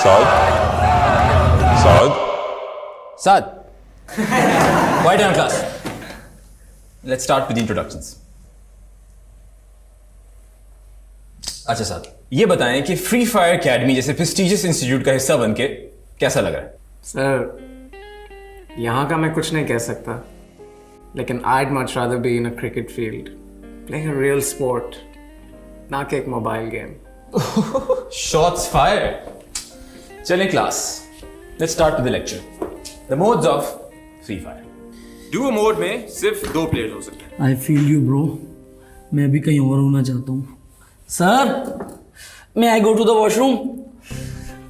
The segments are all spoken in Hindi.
Saad. Saad. Quiet down, class. Let's start with the introductions. अच्छा साद, ये बताएं कि फ्री फायर एकेडमी जैसे प्रेस्टिजियस इंस्टीट्यूट का हिस्सा बनके कैसा लग रहा है? सर, यहाँ का मैं कुछ नहीं कह सकता, लेकिन I'd much rather be in a cricket field, playing a real sport, ना कि एक मोबाइल गेम। Shots fired. चलें class, let's start with the lecture. The modes of Free Fire. Duo mode में सिर्फ 2 प्लेयर्स हो सकते हैं। I feel you bro. मैं भी कहीं और होना चाहता हूँ। Sir, may I go to the washroom?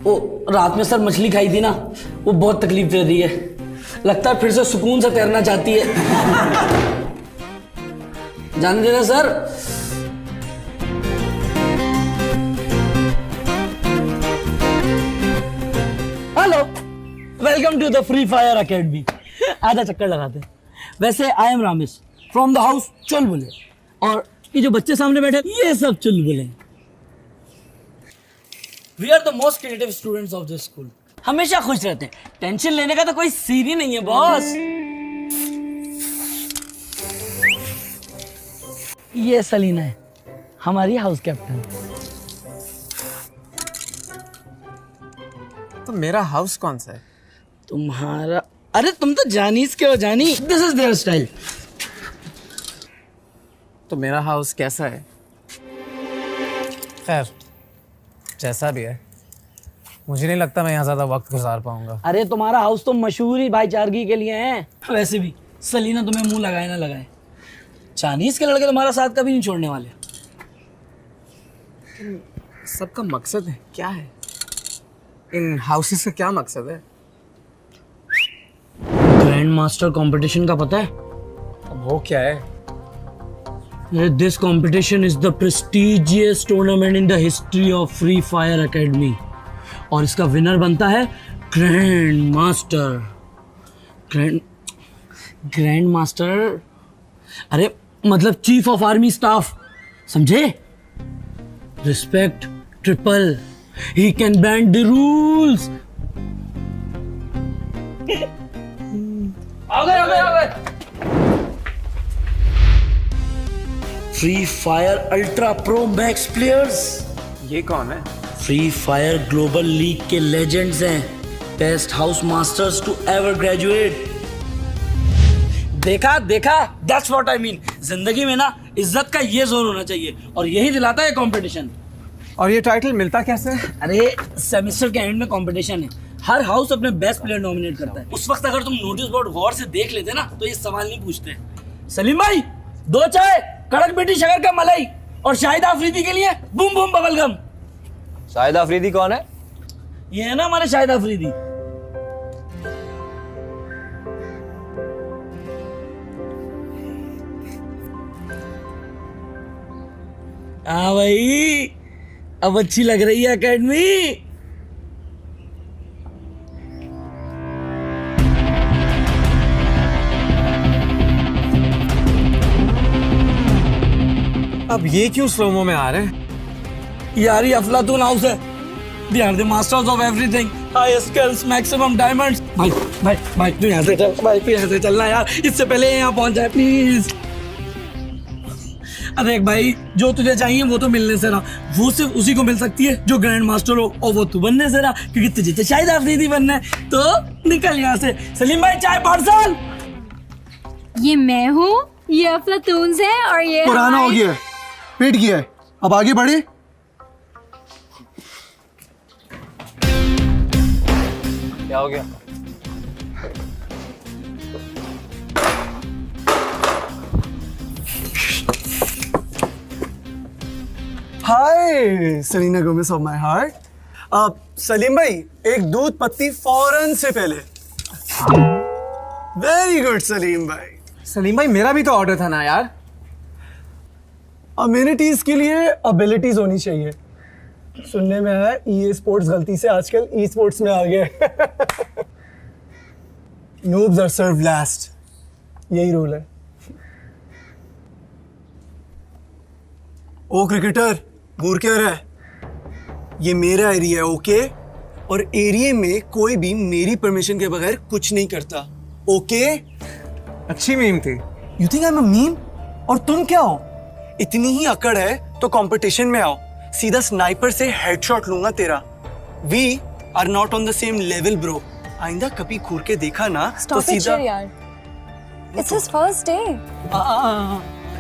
वो रात में सर मछली खाई थी ना, वो बहुत तकलीफ दे रही है। लगता है फिर से सुकून से तैरना चाहती है। जाने देना sir. Hello, welcome to the free fire academy. आधा चक्कर लगाते हैं। वैसे I am Ramesh from the house Chulbule, और ये जो बच्चे सामने बैठे ये सब चुलबुले। We are the most creative students of this school. हमेशा खुश रहते हैं, टेंशन लेने का तो कोई सीन ही नहीं है बॉस। ये सलीना है, हमारी हाउस कैप्टन। तो मेरा हाउस कौन सा है? तुम्हारा, अरे तुम तो जानीस के हो जानी। This is there style. तो मेरा हाउस कैसा है? खैर, जैसा भी है, मुझे नहीं लगता मैं यहाँ ज़्यादा वक्त गुजार पाऊंगा। अरे तुम्हारा हाउस तो मशहूर ही भाईचारगी के लिए है। वैसे भी सलीना तुम्हें मुंह लगाए ना लगाए, चाइनीज के लड़के तुम्हारा साथ कभी नहीं छोड़ने वाले। सबका मकसद है क्या है? इन हाउसेस का क्या मकसद है? ग्रैंड मास्टर कंपटीशन का पता है? वो क्या है? This competition is the prestigious tournament in the history of Free Fire Academy, और इसका विनर बनता है ग्रैंड मास्टर। ग्रैंड मास्टर, अरे मतलब चीफ ऑफ आर्मी स्टाफ, समझे? Respect triple, he can bend the rules. आ गए। Free fire ultra pro max players. ये कौन है? फ्री फायर ग्लोबल लीग के लेजेंड्स हैं, best house masters to ever graduate. देखा, दैट्स व्हाट आई मीन। जिंदगी में ना इज्जत का ये जोर होना चाहिए, और यही दिलाता है कंपटीशन। और ये टाइटल मिलता कैसे? अरे सेमेस्टर के एंड में कंपटीशन है, हर हाउस अपने बेस्ट प्लेयर नॉमिनेट करता है। उस वक्त अगर तुम नोटिस बोर्ड गौर से देख लेते ना, तो ये सवाल नहीं पूछते। सलीम भाई, 2 चाय, कड़क बेटी शक्कर का मलाई, और शाहिद आफरीदी के लिए boom boom bubble gum. Shahid Afridi कौन है? ये है ना हमारे शाहिद आफरीदी। हाँ भाई, अब अच्छी लग रही है एकेडमी। अब ये क्यों स्लोमो में आ रहे हैं? यार ये अफलातून हाउस है। They are the masters of everything. Highest skills, maximum diamonds. भाई तू यहाँ से चल, भाई तू यहाँ से चलना यार, इससे पहले यहाँ पहुँच जाए प्लीज। अरे भाई, जो तुझे चाहिए वो तो मिलने से ना, वो सिर्फ उसी को मिल सकती है जो ग्रैंड मास्टर हो, और वो तू बनने से ना, क्योंकि तुझे तो शायद आफरीदी बनना है। तो निकल यहाँ से। सलीम भाई, चाय पार्सल। ये मैं हूँ, ये अफलातून है, और ये पुराना हो गया है, पीट गया है, अब आगे बढ़े। क्या हो गया? Hi Selena Gomez of my heart. Salim भाई, एक दूध पत्ती फौरन से पहले। वेरी गुड सलीम भाई। सलीम भाई, मेरा भी तो ऑर्डर था ना यार। अम्यूनिटीज के लिए एबिलिटीज होनी चाहिए। सुनने में आया ईए स्पोर्ट्स गलती से आजकल ई स्पोर्ट्स में आ गए। नूब्स आर सर्व लास्ट, यही रूल है। ओ क्रिकेटर, घूर क्या रहा है? ये मेरा एरिया है, ओके? और एरिया में कोई भी मेरी परमिशन के बगैर कुछ नहीं करता। ओके? अच्छी मीम थी। You think I am a meme? और तुम क्या हो? इतनी ही अकड़ है तो कंपटीशन में आओ, सीधा स्नाइपर से हेडशॉट लूंगा तेरा। We are not on the same level bro. आइंदा कभी घूर के देखा ना तो Stop it, सीधा Shir, यार। It's his first day.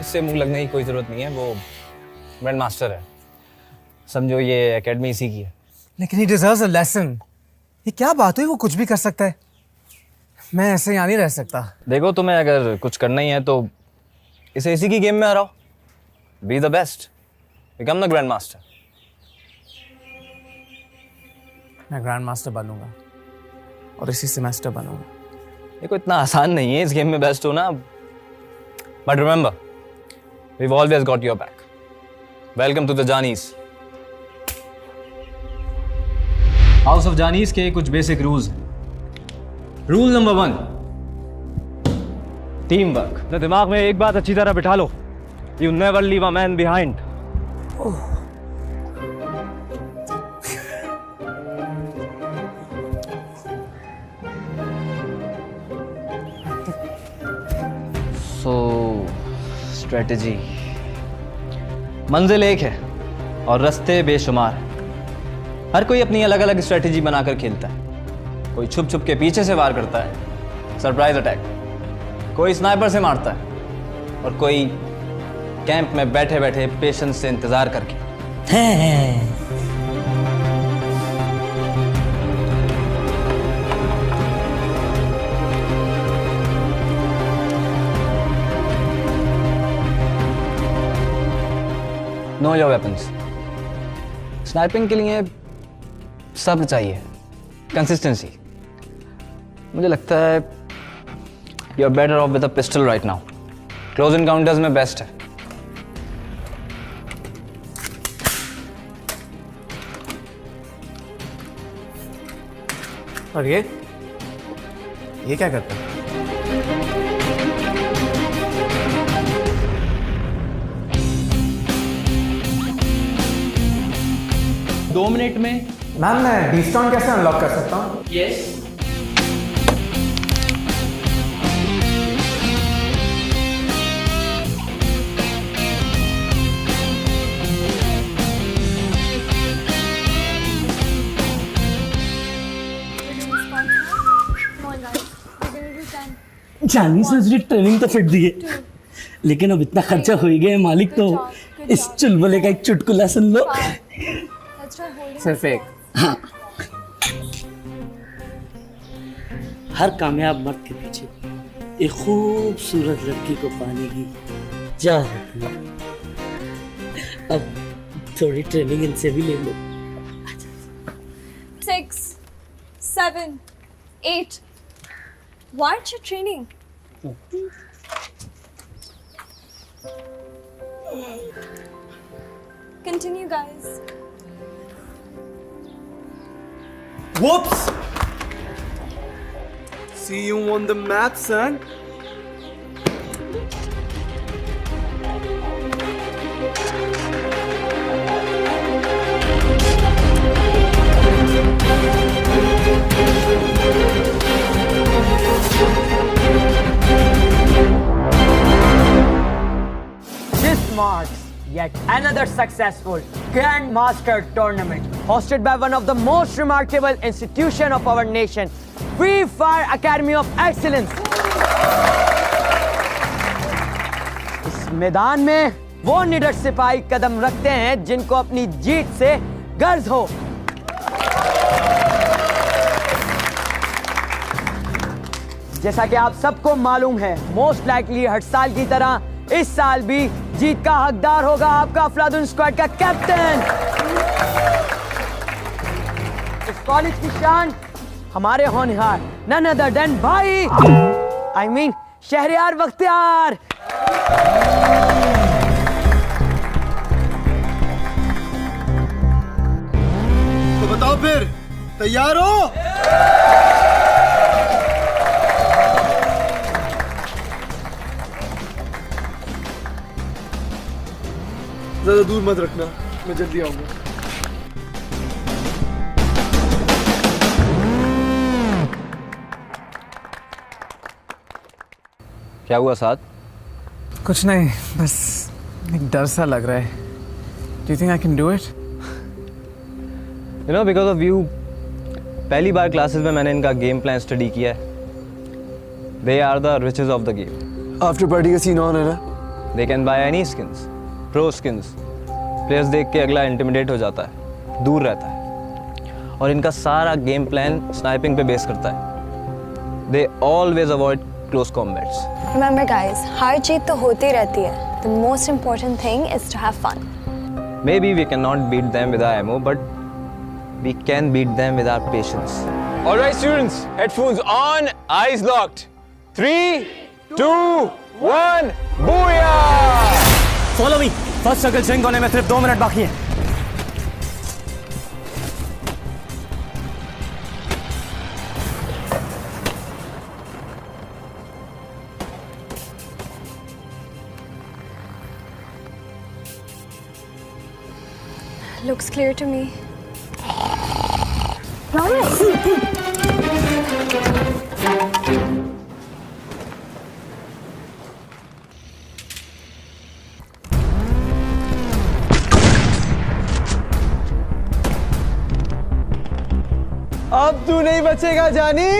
इससे मुंह लगने की कोई जरूरत नहीं है, वो ग्रैंड मास्टर है, समझो ये एकेडमी इसी की है। लेकिन he deserves a lesson। ये क्या बात हुई, वो कुछ भी कर सकता है। मैं ऐसे यहाँ नहीं रह सकता। देखो तुम्हें अगर कुछ करना ही है तो इसे इसी की गेम में हराओ। Be the best, become the grand master. मैं ग्रैंड मास्टर बनूंगा और इसी सेमेस्टर बनूंगा। देखो इतना आसान नहीं है इस गेम में बेस्ट होना, but remember we've always got your back. Welcome to the Janis. House of Janis के कुछ बेसिक रूल्स हैं। Rule number 1, team work. अपने दिमाग में एक बात अच्छी तरह बिठा लो, you never leave a man behind. So strategy, मंजिल एक है और रास्ते बेशुमार हैं। हर कोई अपनी अलग अलग स्ट्रेटजी बनाकर खेलता है। कोई छुप छुप के पीछे से वार करता है, सरप्राइज अटैक। कोई स्नाइपर से मारता है और कोई कैंप में बैठे बैठे पेशेंस से इंतजार करके। Know your weapons. स्नाइपिंग के लिए सब्र चाहिए, कंसिस्टेंसी। मुझे लगता है you are better off with a pistol right now. Close encounters में बेस्ट है। और ये क्या करता है? दो मिनट में मैम मैं बीस्टॉन कैसे अनलॉक कर सकता हूँ? यस जानी से ट्रेनिंग तो फिट दी है, लेकिन अब इतना खर्चा हो ही गया है मालिक, तो इस चुलबुले का एक चुटकुला सुन लो। सिर्फ एक। हाँ, हर कामयाब मर्द के पीछे एक खूबसूरत लड़की को पाने की चाह होती है। अब थोड़ी ट्रेनिंग इनसे भी ले लो। 6, 7, 8. Why aren't you training? Continue, guys. Whoops! See you on the map, son. This marks yet another successful Grandmaster tournament hosted by one of the most remarkable institutions of our nation, Free Fire Academy of Excellence. इस मैदान में वो निडर सिपाही कदम रखते हैं जिनको अपनी जीत से गर्ज हो। जैसा कि आप सबको मालूम है, मोस्ट लाइकली हर साल की तरह इस साल भी जीत का हकदार होगा आपका अफलातून स्क्वाड का कैप्टन। इस कॉलेज की शान हमारे होनहार नन अदर देन भाई I mean शहरयार बख्तियार। तो बताओ फिर, तैयार हो? ज्यादा दूर मत रखना, मैं जल्दी आऊंगा। क्या हुआ साथ? कुछ नहीं, बस एक डर सा लग रहा है. Do you think I can do it? You know, because of you, पहली बार क्लासेस में मैंने इनका गेम प्लान स्टडी किया है. They are the riches of the game. After party का सीन ऑन है ना? They can buy any skins, pro skins. Players देख के अगला इंटिमिडेट हो जाता है, दूर रहता है. और इनका सारा गेम प्लान स्नाइपिंग पे बेस करता है. They always avoid close combats. Remember guys, हार जीत तो होती रहती है. The most important thing is to have fun. Maybe we cannot beat them with our ammo, but we can beat them with our patience. All right, students, headphones on, eyes locked. 3, 2, 1, booyah! Follow me. First circle swing होने में सिर्फ 2 मिनट बाकी है. Looks clear to me. Promise. अब तू नहीं बचेगा जानी.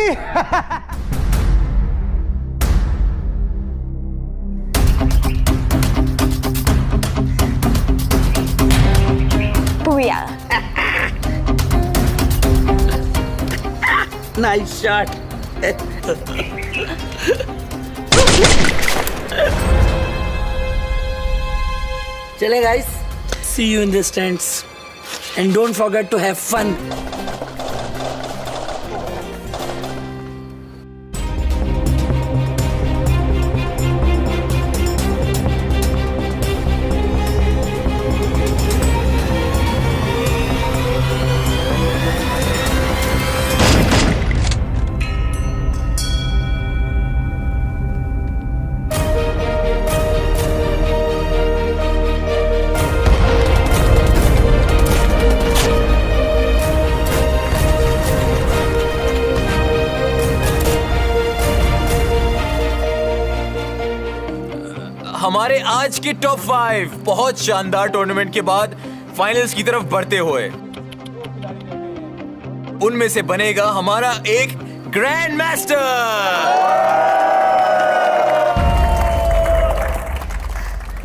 Booyah. Nice shot. चले guys, see you in the stands and don't forget to have fun. हमारे आज के टॉप 5 बहुत शानदार टूर्नामेंट के बाद फाइनल्स की तरफ बढ़ते हुए उनमें से बनेगा हमारा एक grand master.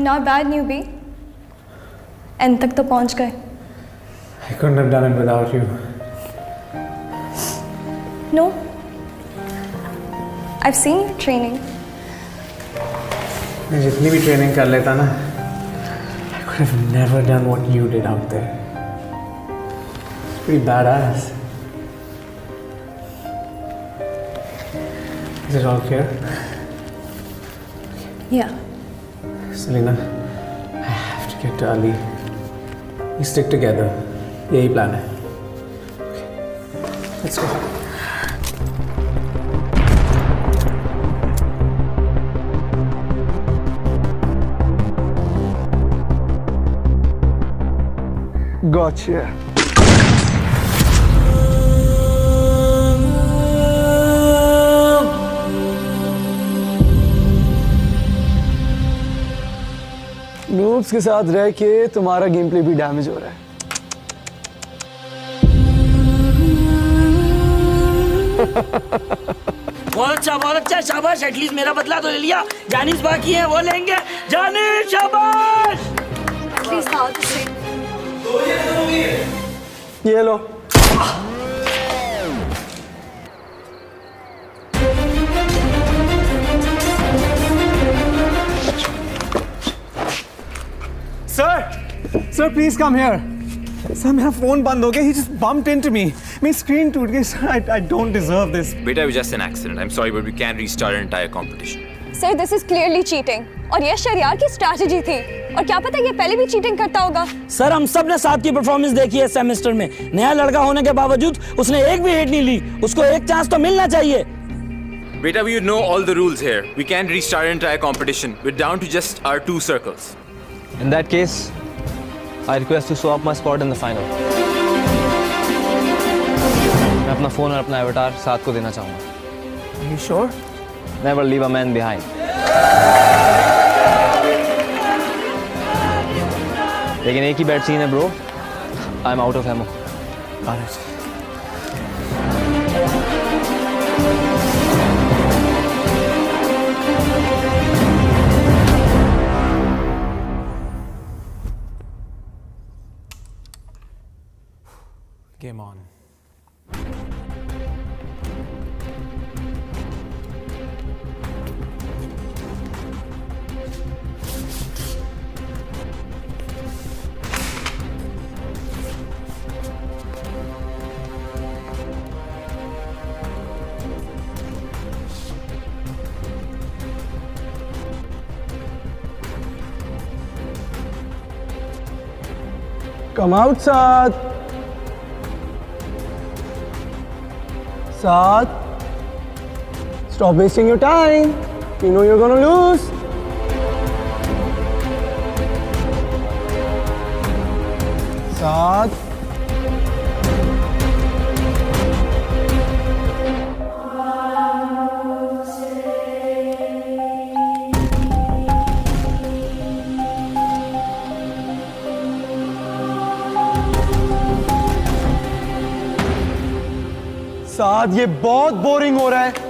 Not bad, newbie. End तक तो पहुंच गए. I couldn't have done it without you. No. I've seen you training. मैं जितनी भी ट्रेनिंग कर लेता ना, I could have never done what you did out there. It's pretty badass. Is it all clear? Yeah. Selena, I have to get to Ali. We stick together. यही प्लान है. Let's go. Gotcha. नूब्स के साथ रह के तुम्हारा गेम प्ले भी डैमेज हो रहा है. बहुत अच्छा, शाबाश. एटलीस्ट मेरा बदला तो ले लिया. जानिस बाकी है, वो लेंगे. जानिस, शाबाश. At least how to say. ये लो. Sir, please come here. Sir, मेरा फोन बंद हो गया. He just bumped into me. मेरी स्क्रीन टूट गई. Sir, I don't deserve this. Beta, it was just an accident. I'm sorry, but we can't restart an entire competition. Sir, this is clearly cheating. और ये शरियार की स्ट्रैटेजी थी. और क्या पता ये पहले भी चीटिंग करता होगा. सर, हम सब ने साथ की परफॉर्मेंस देखी है सेमेस्टर में. नया लड़का होने के बावजूद उसने एक भी हिट नहीं ली. उसको एक चांस तो मिलना चाहिए. Beta, you know all the rules here. We can't restart an entire competition. We're down to just our 2 circles. In that case, I request to swap my spot in the final. मैं अपना फोन और अपना एवटार साथ को देना चाहूँगा. Are you sure? Never leave a man behind. लेकिन एक ही बैड सीन है bro, I am out of ammo. Game on. Come out, Saad. Saad. Stop wasting your time. You know you're gonna lose. Saad. साद, ये बहुत बोरिंग हो रहा है।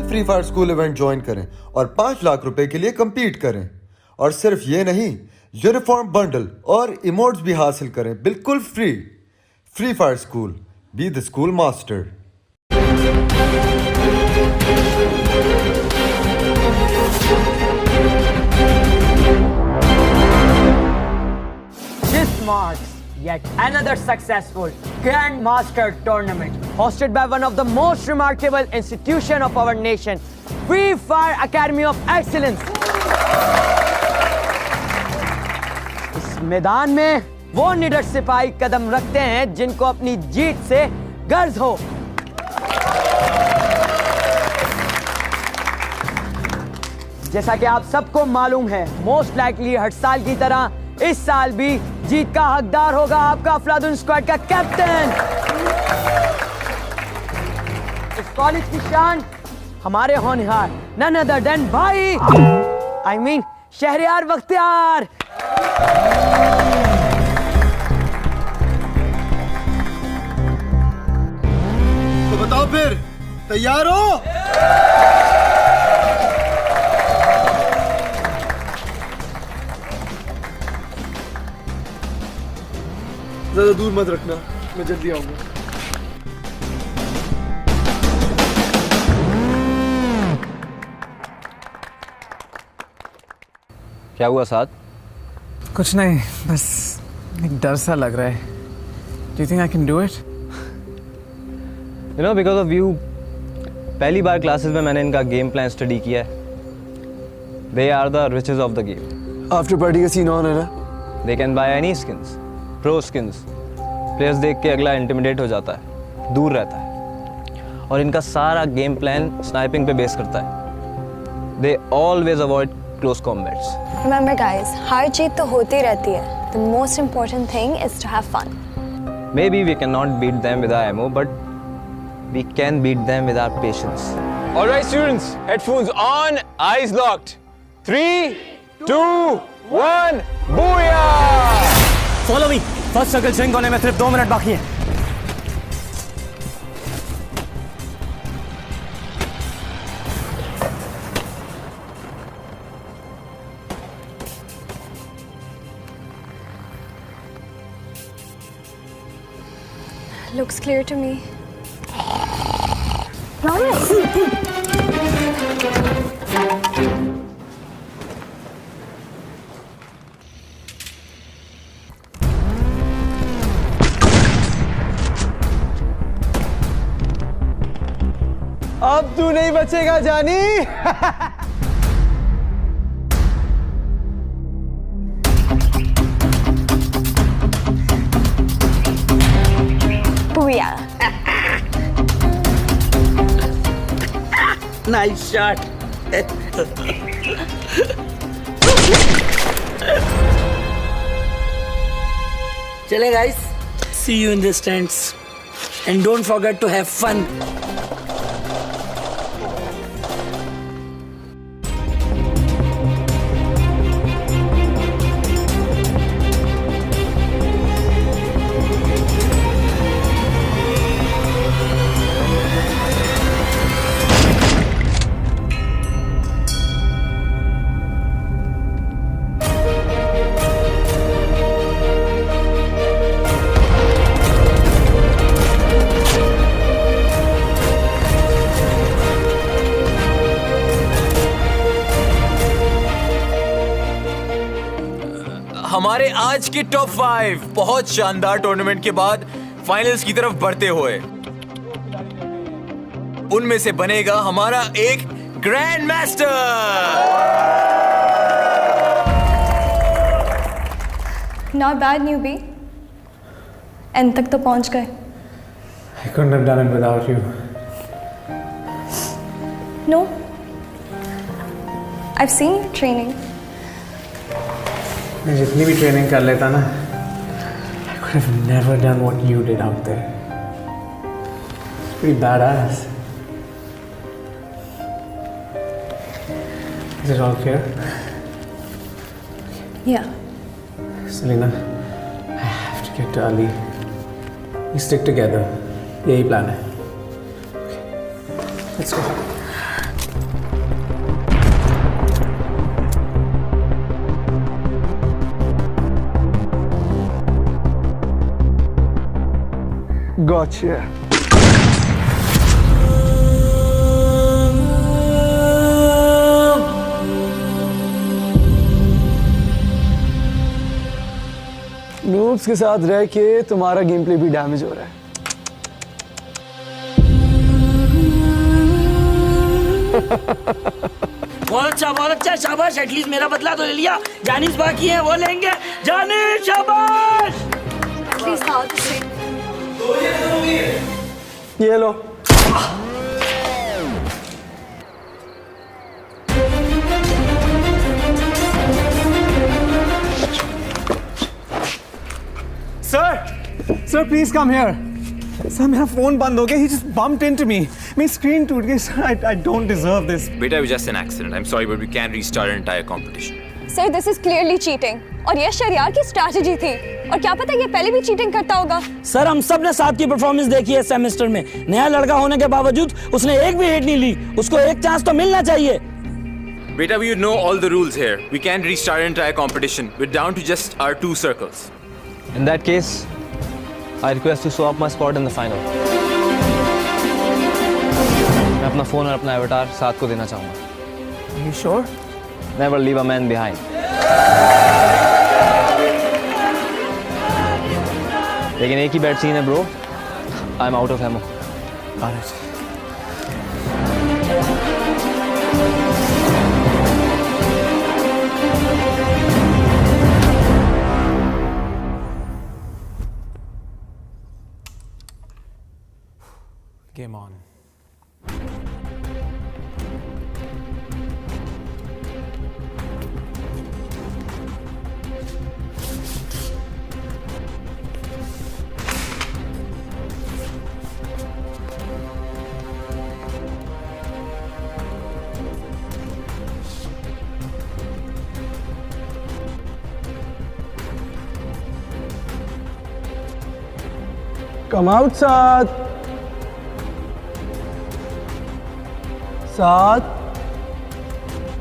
Free fire school event join करें और 5 लाख रुपए के लिए compete करें। और सिर्फ ये नहीं, यूनिफॉर्म बंडल और इमोट्स भी हासिल करें बिल्कुल free. Free fire school, be the school master. This marks yet another successful Grandmaster tournament hosted by one of the most remarkable institution of our nation, Free Fire Academy of Excellence. इस मैदान में वो निडर सिपाही कदम रखते हैं जिनको अपनी जीत से गर्ज हो। जैसा कि आप सबको मालूम है, मोस्ट लाइकली हर साल की तरह इस साल भी जीत का हकदार होगा आपका अफलातून स्क्वाड का कैप्टन। इस कॉलेज की शान हमारे होनहार नन अदर देन भाई, I mean शहरयार बख्तियार। तो बताओ फिर, तैयार हो? ज्यादा दूर मत रखना, मैं जल्दी आऊंगा। क्या हुआ साथ? कुछ नहीं, बस एक डर सा लग रहा है। Do you think I can do it? You know, because of you, पहली बार क्लासेस में मैंने इनका गेम प्लान स्टडी किया है। They are the riches of the game. After party का सीन ऑन है ना? They can buy any skins, pro skins. Players देख के अगला इंटिमिडेट हो जाता है, दूर रहता है। और इनका सारा गेम प्लान स्नाइपिंग पे बेस करता है। They always avoid close combats. Remember guys, हार जीत तो होती रहती है। The most important thing is to have fun. Maybe we cannot beat them with our ammo, but We can beat them with our patience. All right, students, headphones on, eyes locked. 3, 2, 1, booyah! Follow me first circle swing होने में सिर्फ 2 मिनट बाकी है Looks clear to me. अब तू नहीं बचेगा जानी Booyah. Nice shot. Chale guys, see you in the stands. And don't forget to have fun. हमारे आज के टॉप 5 बहुत शानदार टूर्नामेंट के बाद फाइनल्स की तरफ बढ़ते हुए उनमें से बनेगा हमारा एक grand master. Not bad, newbie. End तक तो पहुंच गए. I couldn't have done it without you. No. I've seen you training. मैं जितनी भी ट्रेनिंग कर लेता ना, I could have never done what you did out there. It's pretty badass. Is it all clear? Yeah. Selena, I have to get to Ali. We stick together. यही प्लान है. Let's go. Gotcha. नूब्स के साथ रह के तुम्हारा गेम प्ले भी डैमेज हो रहा है. बहुत अच्छा शाबाश एटलीस्ट मेरा बदला तो ले लिया जानिस बाकी है वो लेंगे जानिस शाबाश Please how to say. ये लो. Sir, please come here. Sir, मेरा फोन बंद हो गया. He just bumped into me. मेरी स्क्रीन टूट गई. Sir, I don't deserve this. Beta, it was just an accident. I'm sorry, but we can't restart an entire competition. Sir, this is clearly cheating. और ये शरियार की स्ट्रैटेजी थी. और क्या पता ये पहले भी चीटिंग करता होगा. सर हम सब ने साथ की परफॉर्मेंस देखी है सेमेस्टर में. नया लड़का होने के बावजूद उसने एक भी हिट नहीं ली. उसको एक चांस तो मिलना चाहिए. Beta, we know all the rules here. We can't restart an entire competition. We're down to just our 2 circles. In that case, I request to swap my spot in the final. मैं अपना फोन और अपना एवटार साथ को देना चाहूँगा. Are you sure? Never leave a man behind. लेकिन एक ही बैट सीन है bro. I'm out of ammo. Got it. Game on. Come out, Saad. Saad.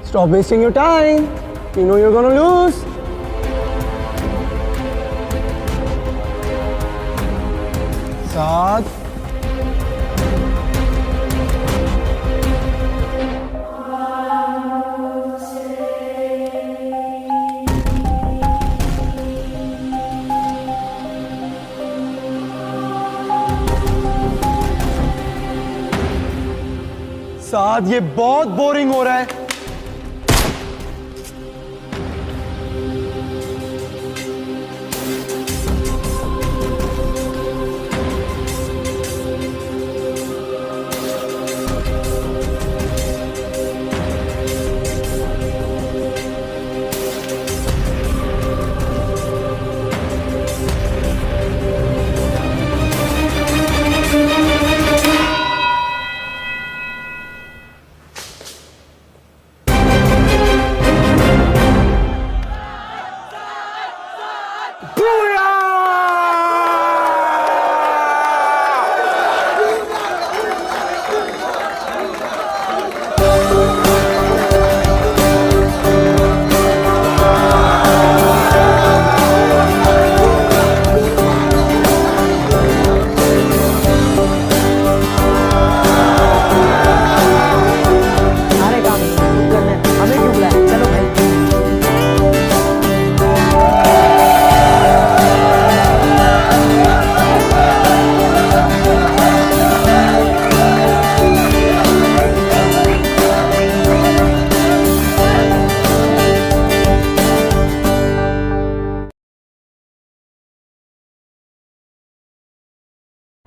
Stop wasting your time. You know you're gonna lose. Saad. साद ये बहुत बोरिंग हो रहा है